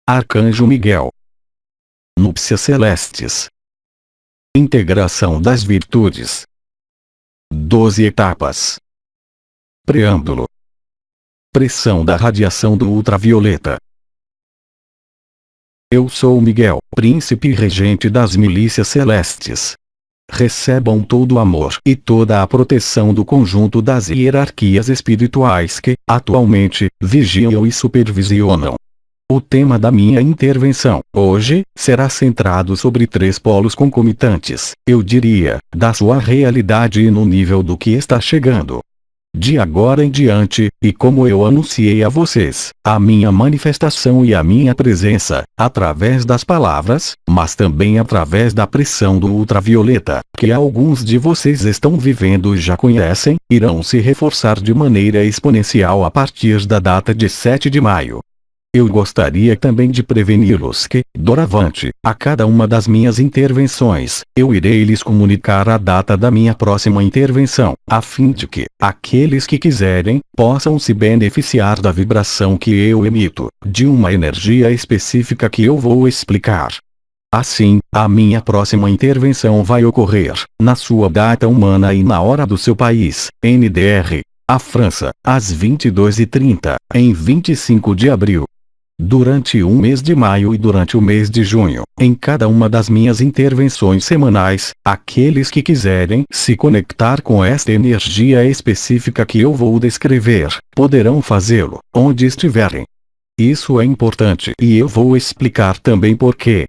Arcanjo Miguel. Núpcias celestes. Integração das virtudes. 12 etapas. Preâmbulo. Pressão da radiação do ultravioleta. Eu sou Miguel, príncipe e regente das milícias celestes. Recebam todo o amor e toda a proteção do conjunto das hierarquias espirituais que, atualmente, vigiam e supervisionam. O tema da minha intervenção, hoje, será centrado sobre 3 polos concomitantes, eu diria, da sua realidade e no nível do que está chegando. De agora em diante, e como eu anunciei a vocês, a minha manifestação e a minha presença, através das palavras, mas também através da pressão do ultravioleta, que alguns de vocês estão vivendo e já conhecem, irão se reforçar de maneira exponencial a partir da data de 7 de maio. Eu gostaria também de preveni-los que, doravante, a cada uma das minhas intervenções, eu irei lhes comunicar a data da minha próxima intervenção, a fim de que, aqueles que quiserem, possam se beneficiar da vibração que eu emito, de uma energia específica que eu vou explicar. Assim, a minha próxima intervenção vai ocorrer, na sua data humana e na hora do seu país, NDR, a França, às 22h30, em 25 de abril. Durante o mês de maio e durante o mês de junho, em cada uma das minhas intervenções semanais, aqueles que quiserem se conectar com esta energia específica que eu vou descrever, poderão fazê-lo, onde estiverem. Isso é importante e eu vou explicar também por quê.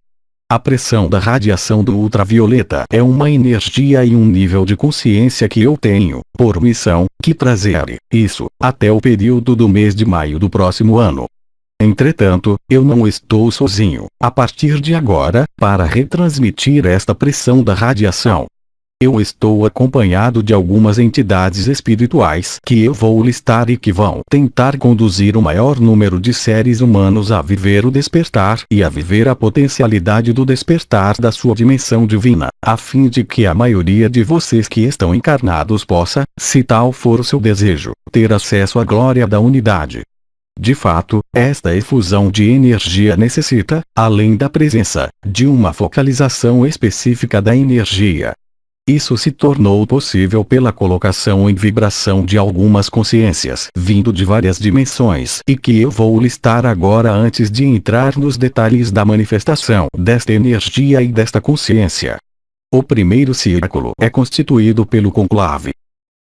A pressão da radiação do ultravioleta é uma energia e um nível de consciência que eu tenho, por missão, que trazer isso, até o período do mês de maio do próximo ano. Entretanto, eu não estou sozinho, a partir de agora, para retransmitir esta pressão da radiação. Eu estou acompanhado de algumas entidades espirituais que eu vou listar e que vão tentar conduzir o maior número de seres humanos a viver o despertar e a viver a potencialidade do despertar da sua dimensão divina, a fim de que a maioria de vocês que estão encarnados possa, se tal for o seu desejo, ter acesso à glória da unidade. De fato, esta efusão de energia necessita, além da presença, de uma focalização específica da energia. Isso se tornou possível pela colocação em vibração de algumas consciências vindo de várias dimensões e que eu vou listar agora antes de entrar nos detalhes da manifestação desta energia e desta consciência. O primeiro círculo é constituído pelo conclave.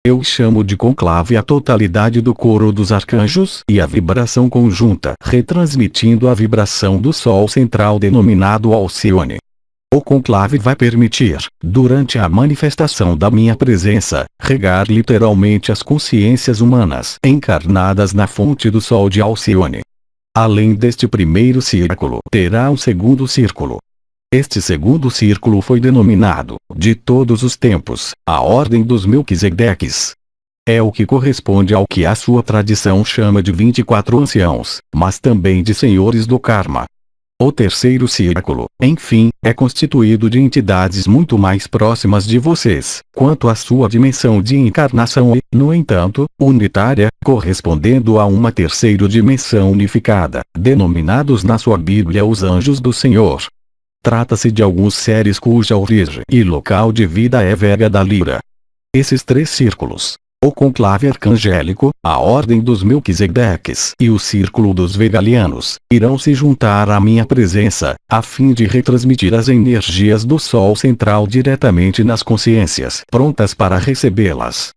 Eu chamo de conclave a totalidade do coro dos arcanjos e a vibração conjunta retransmitindo a vibração do Sol central denominado Alcione. O conclave vai permitir, durante a manifestação da minha presença, regar literalmente as consciências humanas encarnadas na fonte do Sol de Alcione. Além deste primeiro círculo, terá um segundo círculo. Este segundo círculo foi denominado, de todos os tempos, a Ordem dos Melquisedeques. É o que corresponde ao que a sua tradição chama de 24 anciãos, mas também de senhores do karma. O terceiro círculo, enfim, é constituído de entidades muito mais próximas de vocês, quanto à sua dimensão de encarnação e, no entanto, unitária, correspondendo a uma terceira dimensão unificada, denominados na sua Bíblia os Anjos do Senhor. Trata-se de alguns seres cuja origem e local de vida é Vega da Lira. Esses 3 círculos, o conclave arcangélico, a Ordem dos Melquisedeques e o Círculo dos Vegalianos, irão se juntar à minha presença, a fim de retransmitir as energias do Sol central diretamente nas consciências prontas para recebê-las.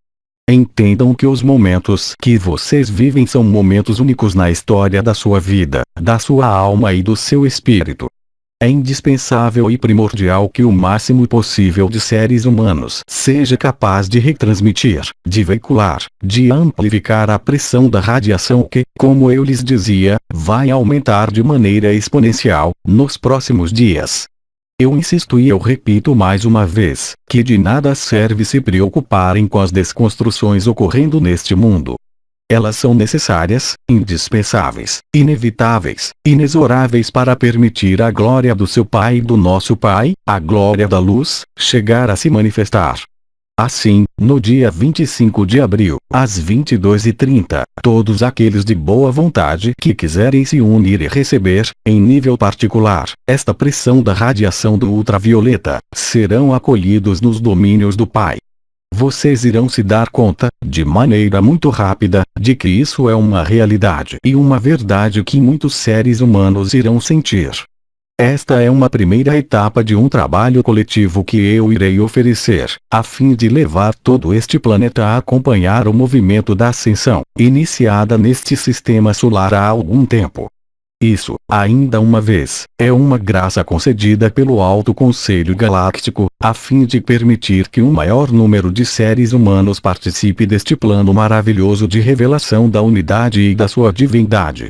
Entendam que os momentos que vocês vivem são momentos únicos na história da sua vida, da sua alma e do seu espírito. É indispensável e primordial que o máximo possível de seres humanos seja capaz de retransmitir, de veicular, de amplificar a pressão da radiação que, como eu lhes dizia, vai aumentar de maneira exponencial, nos próximos dias. Eu insisto e eu repito mais uma vez, que de nada serve se preocuparem com as desconstruções ocorrendo neste mundo. Elas são necessárias, indispensáveis, inevitáveis, inexoráveis para permitir a glória do seu Pai e do nosso Pai, a glória da luz, chegar a se manifestar. Assim, no dia 25 de abril, às 22h30, todos aqueles de boa vontade que quiserem se unir e receber, em nível particular, esta pressão da radiação do ultravioleta, serão acolhidos nos domínios do Pai. Vocês irão se dar conta, de maneira muito rápida, de que isso é uma realidade e uma verdade que muitos seres humanos irão sentir. Esta é uma primeira etapa de um trabalho coletivo que eu irei oferecer, a fim de levar todo este planeta a acompanhar o movimento da ascensão, iniciada neste sistema solar há algum tempo. Isso, ainda uma vez, é uma graça concedida pelo Alto Conselho Galáctico, a fim de permitir que um maior número de seres humanos participe deste plano maravilhoso de revelação da unidade e da sua divindade.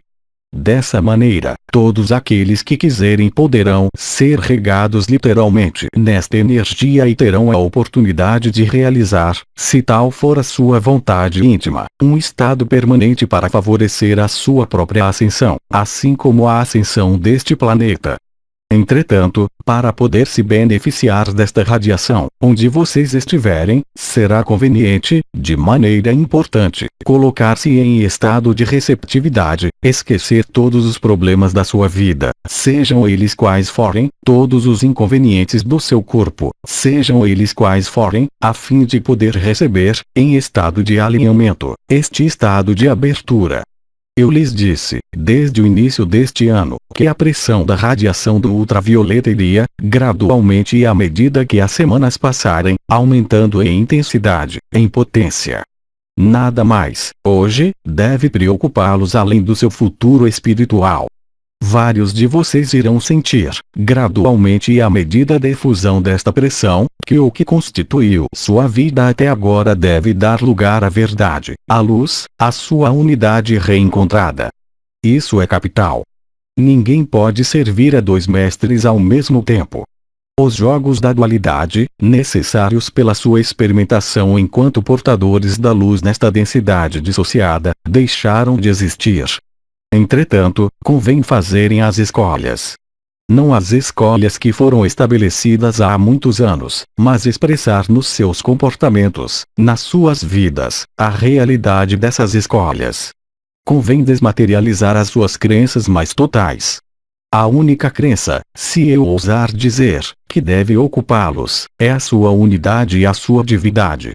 Dessa maneira, todos aqueles que quiserem poderão ser regados literalmente nesta energia e terão a oportunidade de realizar, se tal for a sua vontade íntima, um estado permanente para favorecer a sua própria ascensão, assim como a ascensão deste planeta. Entretanto, para poder se beneficiar desta radiação, onde vocês estiverem, será conveniente, de maneira importante, colocar-se em estado de receptividade, esquecer todos os problemas da sua vida, sejam eles quais forem, todos os inconvenientes do seu corpo, sejam eles quais forem, a fim de poder receber, em estado de alinhamento, este estado de abertura. Eu lhes disse, desde o início deste ano, que a pressão da radiação do ultravioleta iria, gradualmente e à medida que as semanas passarem, aumentando em intensidade, em potência. Nada mais, hoje, deve preocupá-los além do seu futuro espiritual. Vários de vocês irão sentir, gradualmente e à medida da efusão desta pressão, que o que constituiu sua vida até agora deve dar lugar à verdade, à luz, à sua unidade reencontrada. Isso é capital. Ninguém pode servir a dois mestres ao mesmo tempo. Os jogos da dualidade, necessários pela sua experimentação enquanto portadores da luz nesta densidade dissociada, deixaram de existir. Entretanto, convém fazerem as escolhas. Não as escolhas que foram estabelecidas há muitos anos, mas expressar nos seus comportamentos, nas suas vidas, a realidade dessas escolhas. Convém desmaterializar as suas crenças mais totais. A única crença, se eu ousar dizer, que deve ocupá-los, é a sua unidade e a sua divindade.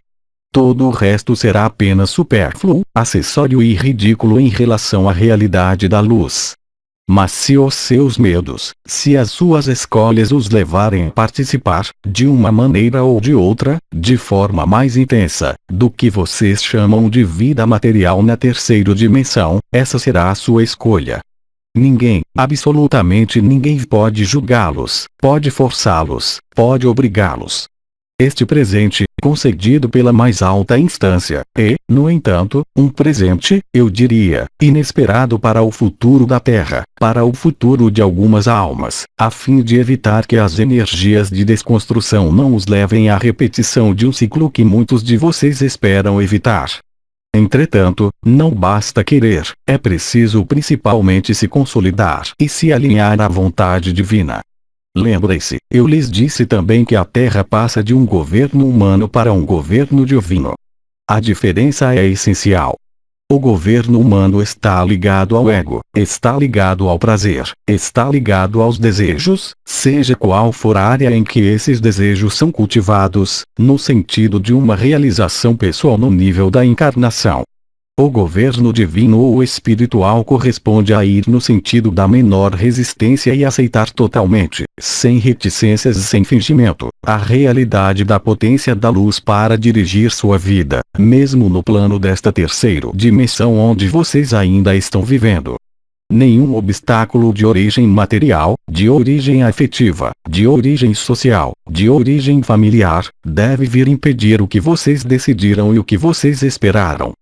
Todo o resto será apenas supérfluo, acessório e ridículo em relação à realidade da luz. Mas se os seus medos, se as suas escolhas os levarem a participar, de uma maneira ou de outra, de forma mais intensa, do que vocês chamam de vida material na terceira dimensão, essa será a sua escolha. Ninguém, absolutamente ninguém pode julgá-los, pode forçá-los, pode obrigá-los. Este presente, concedido pela mais alta instância, é, no entanto, um presente, eu diria, inesperado para o futuro da Terra, para o futuro de algumas almas, a fim de evitar que as energias de desconstrução não os levem à repetição de um ciclo que muitos de vocês esperam evitar. Entretanto, não basta querer, é preciso principalmente se consolidar e se alinhar à vontade divina. Lembrem-se, eu lhes disse também que a Terra passa de um governo humano para um governo divino. A diferença é essencial. O governo humano está ligado ao ego, está ligado ao prazer, está ligado aos desejos, seja qual for a área em que esses desejos são cultivados, no sentido de uma realização pessoal no nível da encarnação. O governo divino ou espiritual corresponde a ir no sentido da menor resistência e aceitar totalmente, sem reticências e sem fingimento, a realidade da potência da luz para dirigir sua vida, mesmo no plano desta terceira dimensão onde vocês ainda estão vivendo. Nenhum obstáculo de origem material, de origem afetiva, de origem social, de origem familiar, deve vir impedir o que vocês decidiram e o que vocês esperaram.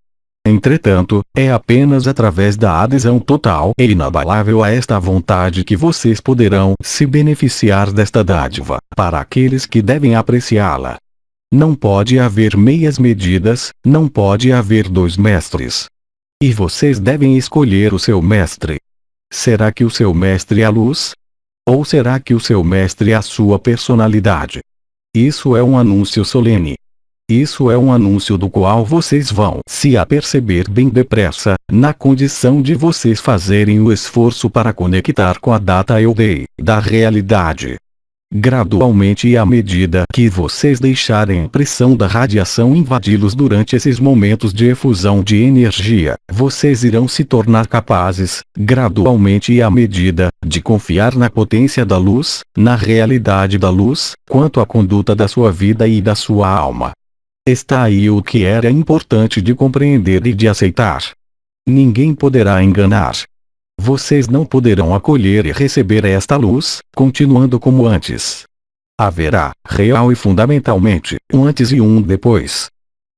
Entretanto, é apenas através da adesão total e inabalável a esta vontade que vocês poderão se beneficiar desta dádiva, para aqueles que devem apreciá-la. Não pode haver meias medidas, não pode haver dois mestres. E vocês devem escolher o seu mestre. Será que o seu mestre é a luz? Ou será que o seu mestre é a sua personalidade? Isso é um anúncio solene. Isso é um anúncio do qual vocês vão se aperceber bem depressa, na condição de vocês fazerem o esforço para conectar com a data eu dei, da realidade. Gradualmente e à medida que vocês deixarem a pressão da radiação invadi-los durante esses momentos de efusão de energia, vocês irão se tornar capazes, gradualmente e à medida, de confiar na potência da luz, na realidade da luz, quanto à conduta da sua vida e da sua alma. Está aí o que era importante de compreender e de aceitar. Ninguém poderá enganar. Vocês não poderão acolher e receber esta luz, continuando como antes. Haverá, real e fundamentalmente, um antes e um depois.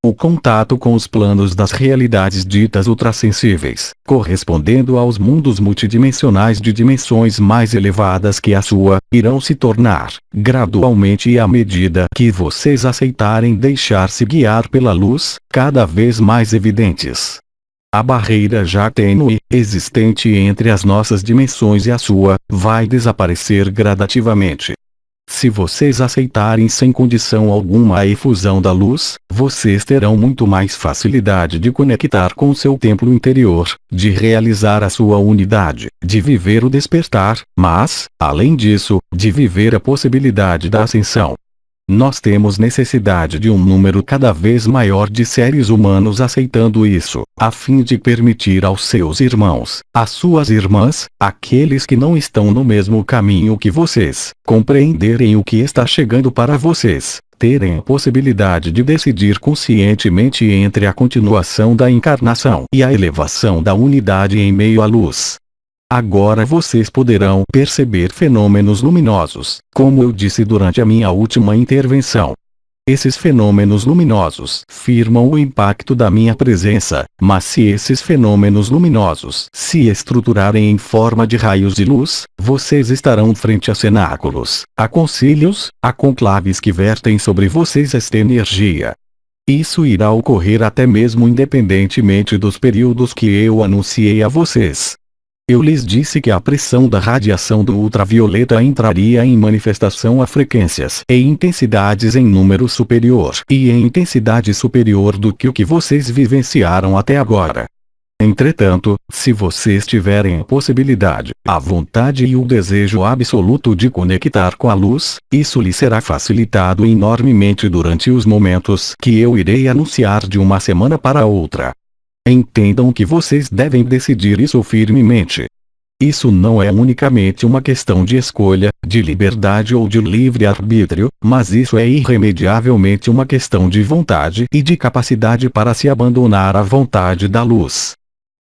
O contato com os planos das realidades ditas ultrassensíveis, correspondendo aos mundos multidimensionais de dimensões mais elevadas que a sua, irão se tornar, gradualmente e à medida que vocês aceitarem deixar-se guiar pela luz, cada vez mais evidentes. A barreira já tênue, existente entre as nossas dimensões e a sua, vai desaparecer gradativamente. Se vocês aceitarem sem condição alguma a efusão da luz, vocês terão muito mais facilidade de conectar com o seu templo interior, de realizar a sua unidade, de viver o despertar, mas, além disso, de viver a possibilidade da ascensão. Nós temos necessidade de um número cada vez maior de seres humanos aceitando isso, a fim de permitir aos seus irmãos, às suas irmãs, aqueles que não estão no mesmo caminho que vocês, compreenderem o que está chegando para vocês, terem a possibilidade de decidir conscientemente entre a continuação da encarnação e a elevação da unidade em meio à luz. Agora vocês poderão perceber fenômenos luminosos, como eu disse durante a minha última intervenção. Esses fenômenos luminosos firmam o impacto da minha presença, mas se esses fenômenos luminosos se estruturarem em forma de raios de luz, vocês estarão frente a cenáculos, a concílios, a conclaves que vertem sobre vocês esta energia. Isso irá ocorrer até mesmo independentemente dos períodos que eu anunciei a vocês. Eu lhes disse que a pressão da radiação do ultravioleta entraria em manifestação a frequências e intensidades em número superior e em intensidade superior do que o que vocês vivenciaram até agora. Entretanto, se vocês tiverem a possibilidade, a vontade e o desejo absoluto de conectar com a luz, isso lhes será facilitado enormemente durante os momentos que eu irei anunciar de uma semana para outra. Entendam que vocês devem decidir isso firmemente. Isso não é unicamente uma questão de escolha, de liberdade ou de livre-arbítrio, mas isso é irremediavelmente uma questão de vontade e de capacidade para se abandonar à vontade da luz.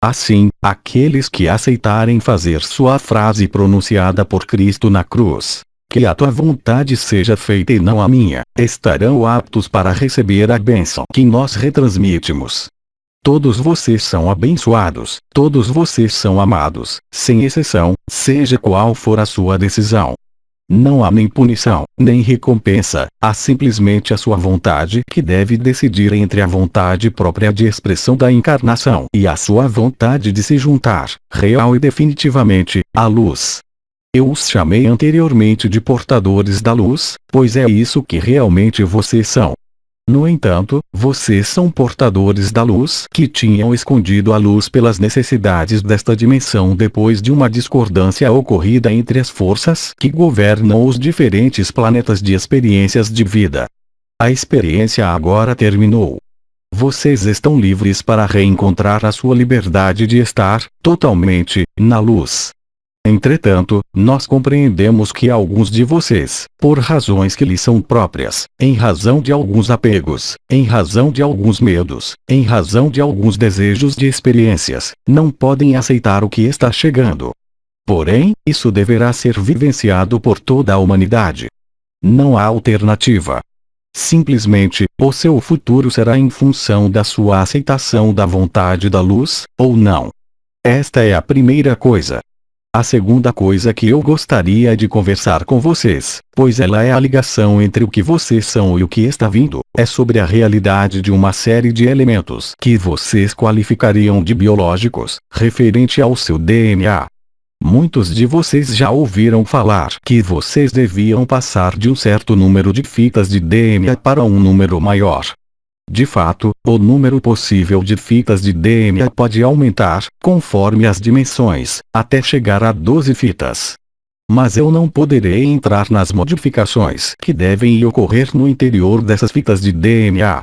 Assim, aqueles que aceitarem fazer sua frase pronunciada por Cristo na cruz, que a tua vontade seja feita e não a minha, estarão aptos para receber a bênção que nós retransmitimos. Todos vocês são abençoados, todos vocês são amados, sem exceção, seja qual for a sua decisão. Não há nem punição, nem recompensa, há simplesmente a sua vontade que deve decidir entre a vontade própria de expressão da encarnação e a sua vontade de se juntar, real e definitivamente, à luz. Eu os chamei anteriormente de portadores da luz, pois é isso que realmente vocês são. No entanto, vocês são portadores da luz que tinham escondido a luz pelas necessidades desta dimensão depois de uma discordância ocorrida entre as forças que governam os diferentes planetas de experiências de vida. A experiência agora terminou. Vocês estão livres para reencontrar a sua liberdade de estar, totalmente, na luz. Entretanto, nós compreendemos que alguns de vocês, por razões que lhes são próprias, em razão de alguns apegos, em razão de alguns medos, em razão de alguns desejos de experiências, não podem aceitar o que está chegando. Porém, isso deverá ser vivenciado por toda a humanidade. Não há alternativa. Simplesmente, o seu futuro será em função da sua aceitação da vontade da luz, ou não. Esta é a primeira coisa. A segunda coisa que eu gostaria de conversar com vocês, pois ela é a ligação entre o que vocês são e o que está vindo, é sobre a realidade de uma série de elementos que vocês qualificariam de biológicos, referente ao seu DNA. Muitos de vocês já ouviram falar que vocês deviam passar de um certo número de fitas de DNA para um número maior. De fato, o número possível de fitas de DNA pode aumentar, conforme as dimensões, até chegar a 12 fitas. Mas eu não poderei entrar nas modificações que devem ocorrer no interior dessas fitas de DNA.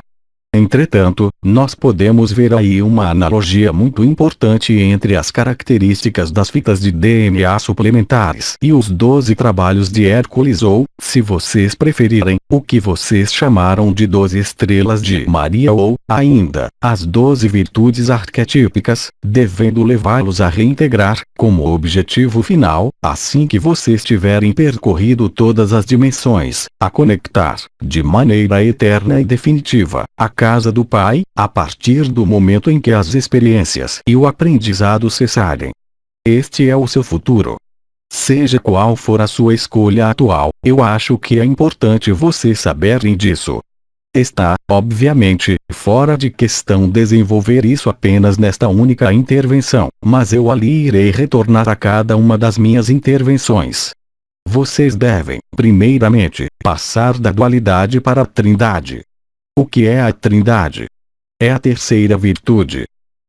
Entretanto, nós podemos ver aí uma analogia muito importante entre as características das fitas de DNA suplementares e os 12 trabalhos de Hércules ou, se vocês preferirem, o que vocês chamaram de 12 estrelas de Maria ou, ainda, as 12 virtudes arquetípicas, devendo levá-los a reintegrar, como objetivo final, assim que vocês tiverem percorrido todas as dimensões, a conectar, de maneira eterna e definitiva, a casa do Pai, a partir do momento em que as experiências e o aprendizado cessarem. Este é o seu futuro. Seja qual for a sua escolha atual, eu acho que é importante vocês saberem disso. Está, obviamente, fora de questão desenvolver isso apenas nesta única intervenção, mas eu ali irei retornar a cada uma das minhas intervenções. Vocês devem, primeiramente, passar da dualidade para a trindade. O que é a trindade? É a terceira virtude.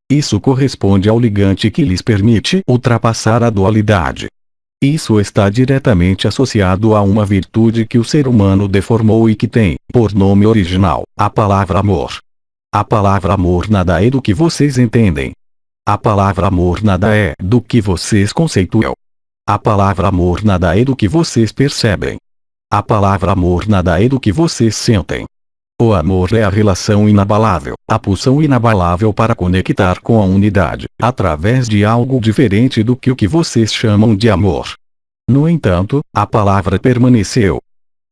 Isso corresponde ao ligante que lhes permite ultrapassar a dualidade. Isso está diretamente associado a uma virtude que o ser humano deformou e que tem, por nome original, a palavra amor. A palavra amor nada é do que vocês entendem. A palavra amor nada é do que vocês conceituam. A palavra amor nada é do que vocês percebem. A palavra amor nada é do que vocês sentem. O amor é a relação inabalável, a pulsão inabalável para conectar com a unidade, através de algo diferente do que o que vocês chamam de amor. No entanto, a palavra permaneceu.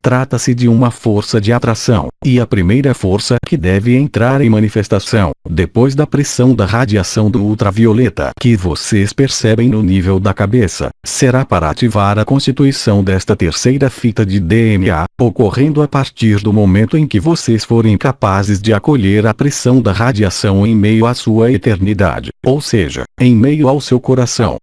Trata-se de uma força de atração, e a primeira força que deve entrar em manifestação, depois da pressão da radiação do ultravioleta que vocês percebem no nível da cabeça, será para ativar a constituição desta terceira fita de DNA, ocorrendo a partir do momento em que vocês forem capazes de acolher a pressão da radiação em meio à sua eternidade, ou seja, em meio ao seu coração.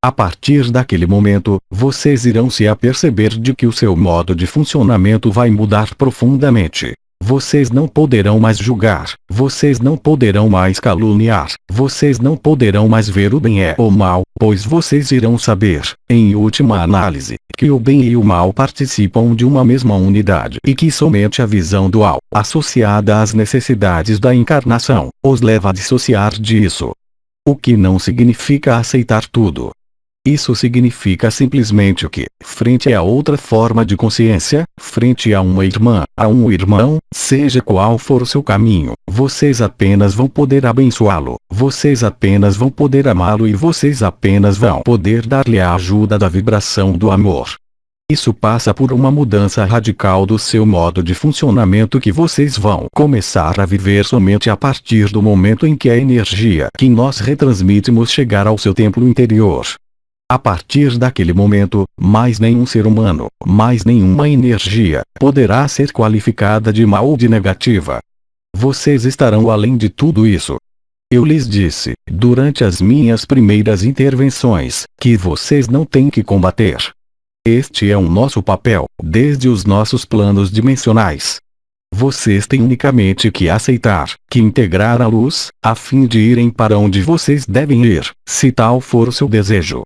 A partir daquele momento, vocês irão se aperceber de que o seu modo de funcionamento vai mudar profundamente. Vocês não poderão mais julgar, vocês não poderão mais caluniar, vocês não poderão mais ver o bem e o mal, pois vocês irão saber, em última análise, que o bem e o mal participam de uma mesma unidade e que somente a visão dual, associada às necessidades da encarnação, os leva a dissociar disso. O que não significa aceitar tudo. Isso significa simplesmente que, frente a outra forma de consciência, frente a uma irmã, a um irmão, seja qual for o seu caminho, vocês apenas vão poder abençoá-lo, vocês apenas vão poder amá-lo e vocês apenas vão poder dar-lhe a ajuda da vibração do amor. Isso passa por uma mudança radical do seu modo de funcionamento que vocês vão começar a viver somente a partir do momento em que a energia que nós retransmitimos chegar ao seu templo interior. A partir daquele momento, mais nenhum ser humano, mais nenhuma energia, poderá ser qualificada de mal ou de negativa. Vocês estarão além de tudo isso. Eu lhes disse, durante as minhas primeiras intervenções, que vocês não têm que combater. Este é o nosso papel, desde os nossos planos dimensionais. Vocês têm unicamente que aceitar, que integrar a luz, a fim de irem para onde vocês devem ir, se tal for o seu desejo.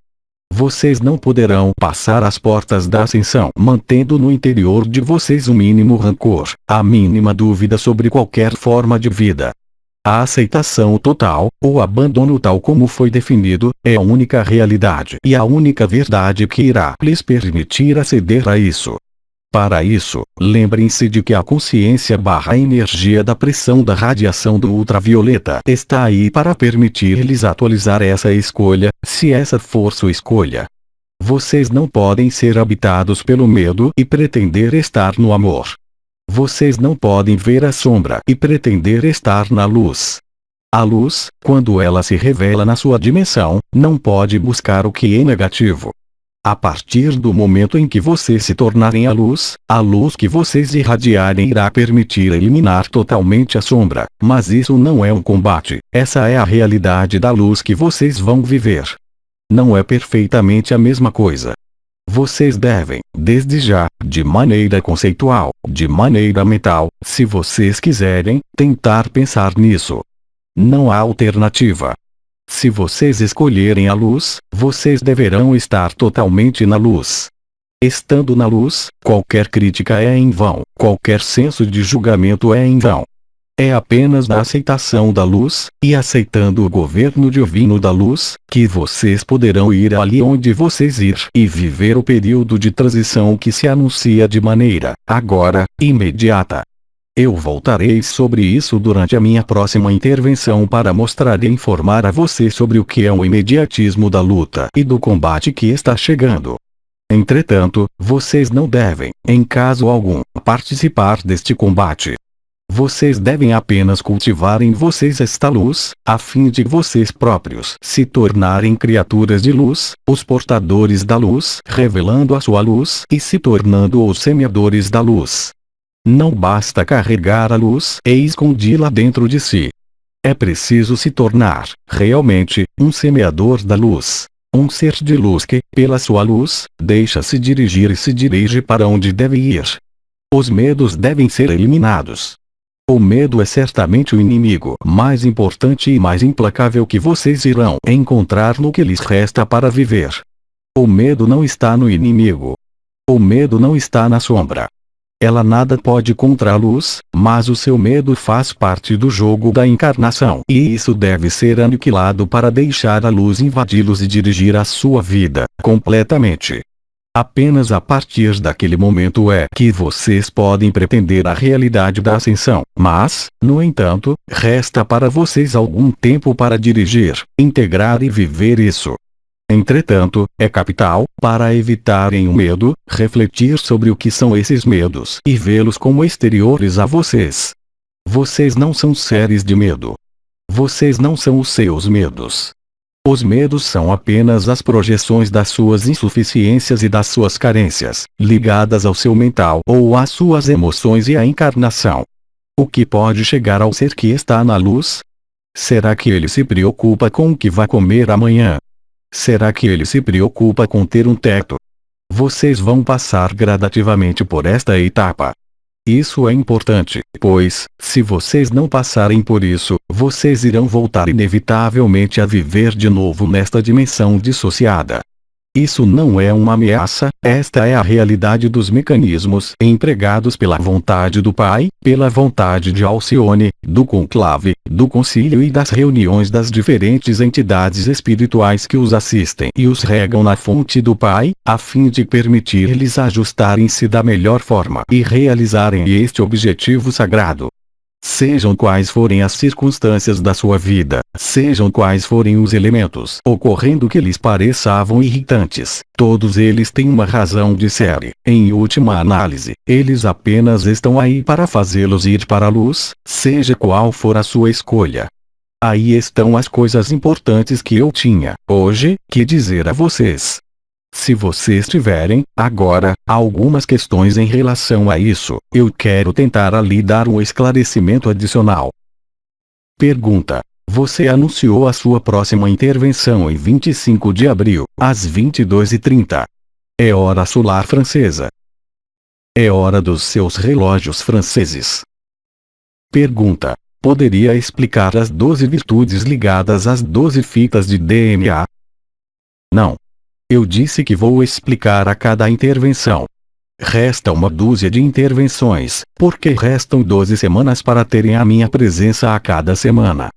Vocês não poderão passar as portas da ascensão mantendo no interior de vocês o mínimo rancor, a mínima dúvida sobre qualquer forma de vida. A aceitação total, ou abandono tal como foi definido, é a única realidade e a única verdade que irá lhes permitir aceder a isso. Para isso, lembrem-se de que a consciência / a energia da pressão da radiação do ultravioleta está aí para permitir-lhes atualizar essa escolha, se essa for sua escolha. Vocês não podem ser habitados pelo medo e pretender estar no amor. Vocês não podem ver a sombra e pretender estar na luz. A luz, quando ela se revela na sua dimensão, não pode buscar o que é negativo. A partir do momento em que vocês se tornarem a luz que vocês irradiarem irá permitir eliminar totalmente a sombra, mas isso não é um combate, essa é a realidade da luz que vocês vão viver. Não é perfeitamente a mesma coisa. Vocês devem, desde já, de maneira conceitual, de maneira mental, se vocês quiserem, tentar pensar nisso. Não há alternativa. Se vocês escolherem a luz, vocês deverão estar totalmente na luz. Estando na luz, qualquer crítica é em vão, qualquer senso de julgamento é em vão. É apenas na aceitação da luz, e aceitando o governo divino da luz, que vocês poderão ir ali onde vocês ir e viver o período de transição que se anuncia de maneira, agora, imediata. Eu voltarei sobre isso durante a minha próxima intervenção para mostrar e informar a você sobre o que é o imediatismo da luta e do combate que está chegando. Entretanto, vocês não devem, em caso algum, participar deste combate. Vocês devem apenas cultivar em vocês esta luz, a fim de vocês próprios se tornarem criaturas de luz, os portadores da luz, revelando a sua luz e se tornando os semeadores da luz. Não basta carregar a luz e escondi-la dentro de si. É preciso se tornar, realmente, um semeador da luz. Um ser de luz que, pela sua luz, deixa-se dirigir e se dirige para onde deve ir. Os medos devem ser eliminados. O medo é certamente o inimigo mais importante e mais implacável que vocês irão encontrar no que lhes resta para viver. O medo não está no inimigo. O medo não está na sombra. Ela nada pode contra a luz, mas o seu medo faz parte do jogo da encarnação e isso deve ser aniquilado para deixar a luz invadi-los e dirigir a sua vida, completamente. Apenas a partir daquele momento é que vocês podem pretender a realidade da ascensão, mas, no entanto, resta para vocês algum tempo para dirigir, integrar e viver isso. Entretanto, é capital, para evitarem o medo, refletir sobre o que são esses medos e vê-los como exteriores a vocês. Vocês não são seres de medo. Vocês não são os seus medos. Os medos são apenas as projeções das suas insuficiências e das suas carências, ligadas ao seu mental ou às suas emoções e à encarnação. O que pode chegar ao ser que está na luz? Será que ele se preocupa com o que vai comer amanhã? Será que ele se preocupa com ter um teto? Vocês vão passar gradativamente por esta etapa. Isso é importante, pois, se vocês não passarem por isso, vocês irão voltar inevitavelmente a viver de novo nesta dimensão dissociada. Isso não é uma ameaça, esta é a realidade dos mecanismos empregados pela vontade do Pai, pela vontade de Alcione, do conclave, do concílio e das reuniões das diferentes entidades espirituais que os assistem e os regam na fonte do Pai, a fim de permitir-lhes ajustarem-se da melhor forma e realizarem este objetivo sagrado. Sejam quais forem as circunstâncias da sua vida, sejam quais forem os elementos ocorrendo que lhes pareçam irritantes, todos eles têm uma razão de ser. Em última análise, eles apenas estão aí para fazê-los ir para a luz, seja qual for a sua escolha. Aí estão as coisas importantes que eu tinha, hoje, que dizer a vocês. Se vocês tiverem, agora, algumas questões em relação a isso, eu quero tentar ali dar um esclarecimento adicional. Pergunta: você anunciou a sua próxima intervenção em 25 de abril, às 22h30. É hora solar francesa. É hora dos seus relógios franceses. Pergunta: poderia explicar as 12 virtudes ligadas às 12 fitas de DNA? Não. Eu disse que vou explicar a cada intervenção. Resta uma dúzia de intervenções, porque restam 12 semanas para terem a minha presença a cada semana.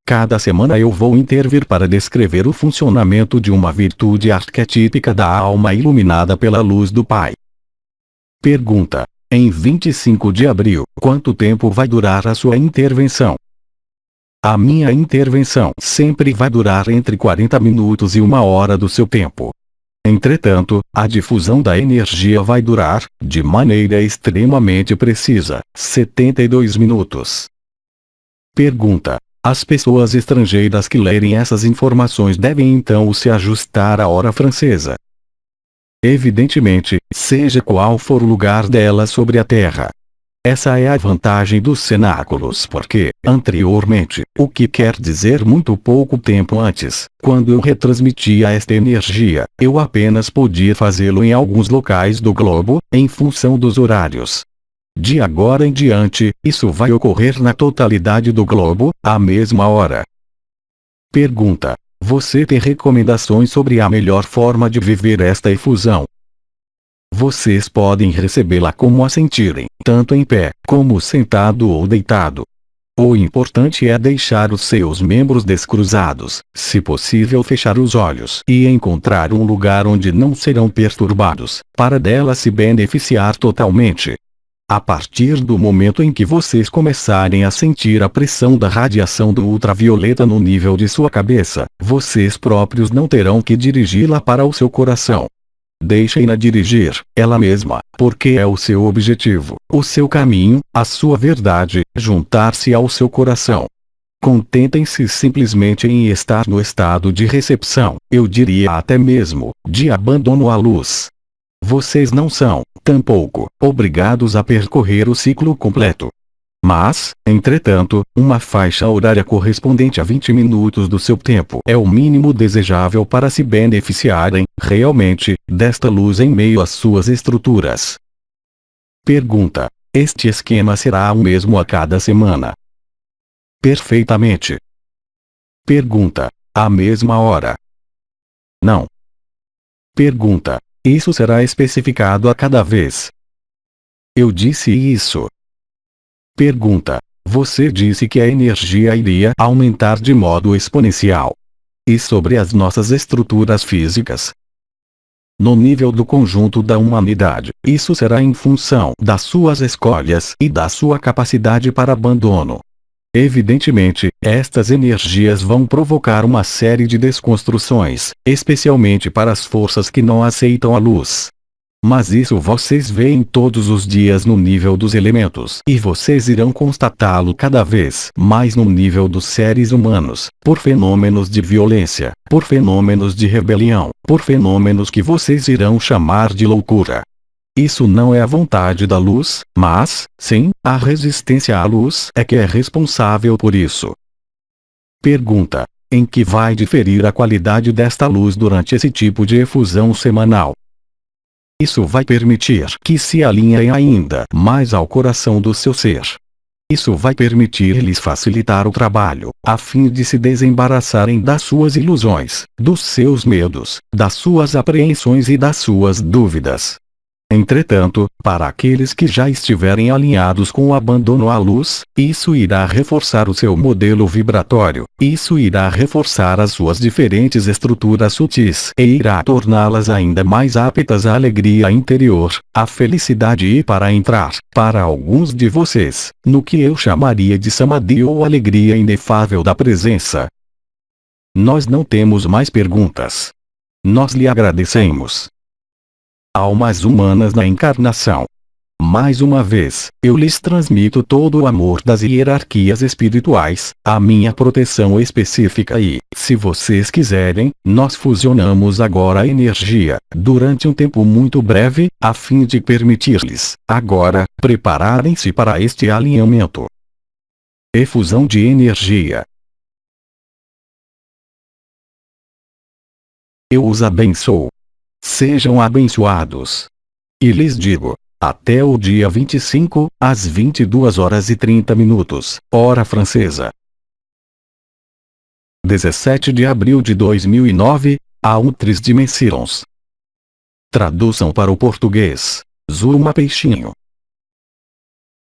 Cada semana eu vou intervir para descrever o funcionamento de uma virtude arquetípica da alma iluminada pela luz do Pai. Pergunta: em 25 de abril, quanto tempo vai durar a sua intervenção? A minha intervenção sempre vai durar entre 40 minutos e 1 hora do seu tempo. Entretanto, a difusão da energia vai durar, de maneira extremamente precisa, 72 minutos. Pergunta: as pessoas estrangeiras que lerem essas informações devem então se ajustar à hora francesa? Evidentemente, seja qual for o lugar delas sobre a Terra. Essa é a vantagem dos cenáculos porque, anteriormente, o que quer dizer muito pouco tempo antes, quando eu retransmitia esta energia, eu apenas podia fazê-lo em alguns locais do globo, em função dos horários. De agora em diante, isso vai ocorrer na totalidade do globo, à mesma hora. Pergunta: você tem recomendações sobre a melhor forma de viver esta efusão? Vocês podem recebê-la como a sentirem, tanto em pé, como sentado ou deitado. O importante é deixar os seus membros descruzados, se possível fechar os olhos e encontrar um lugar onde não serão perturbados, para dela se beneficiar totalmente. A partir do momento em que vocês começarem a sentir a pressão da radiação do ultravioleta no nível de sua cabeça, vocês próprios não terão que dirigi-la para o seu coração. Deixem-na dirigir, ela mesma, porque é o seu objetivo, o seu caminho, a sua verdade, juntar-se ao seu coração. Contentem-se simplesmente em estar no estado de recepção, eu diria até mesmo, de abandono à luz. Vocês não são, tampouco, obrigados a percorrer o ciclo completo. Mas, entretanto, uma faixa horária correspondente a 20 minutos do seu tempo é o mínimo desejável para se beneficiarem, realmente, desta luz em meio às suas estruturas. Pergunta: este esquema será o mesmo a cada semana? Perfeitamente. Pergunta: à mesma hora? Não. Pergunta: isso será especificado a cada vez? Eu disse isso. Pergunta: você disse que a energia iria aumentar de modo exponencial. E sobre as nossas estruturas físicas? No nível do conjunto da humanidade, isso será em função das suas escolhas e da sua capacidade para abandono. Evidentemente, estas energias vão provocar uma série de desconstruções, especialmente para as forças que não aceitam a luz. Mas isso vocês veem todos os dias no nível dos elementos e vocês irão constatá-lo cada vez mais no nível dos seres humanos, por fenômenos de violência, por fenômenos de rebelião, por fenômenos que vocês irão chamar de loucura. Isso não é a vontade da luz, mas, sim, a resistência à luz é que é responsável por isso. Pergunta: em que vai diferir a qualidade desta luz durante esse tipo de efusão semanal? Isso vai permitir que se alinhem ainda mais ao coração do seu ser. Isso vai permitir-lhes facilitar o trabalho, a fim de se desembaraçarem das suas ilusões, dos seus medos, das suas apreensões e das suas dúvidas. Entretanto, para aqueles que já estiverem alinhados com o abandono à luz, isso irá reforçar o seu modelo vibratório, isso irá reforçar as suas diferentes estruturas sutis e irá torná-las ainda mais aptas à alegria interior, à felicidade e para entrar, para alguns de vocês, no que eu chamaria de samadhi ou alegria inefável da presença. Nós não temos mais perguntas. Nós lhe agradecemos. Almas humanas na encarnação. Mais uma vez, eu lhes transmito todo o amor das hierarquias espirituais, a minha proteção específica e, se vocês quiserem, nós fusionamos agora a energia, durante um tempo muito breve, a fim de permitir-lhes, agora, prepararem-se para este alinhamento. Efusão de energia. Eu os abençoo. Sejam abençoados. E lhes digo, até o dia 25, às 22h30, hora francesa. 17 de abril de 2009, a 3 dimensões. Tradução para o português: Zulma Peixinho.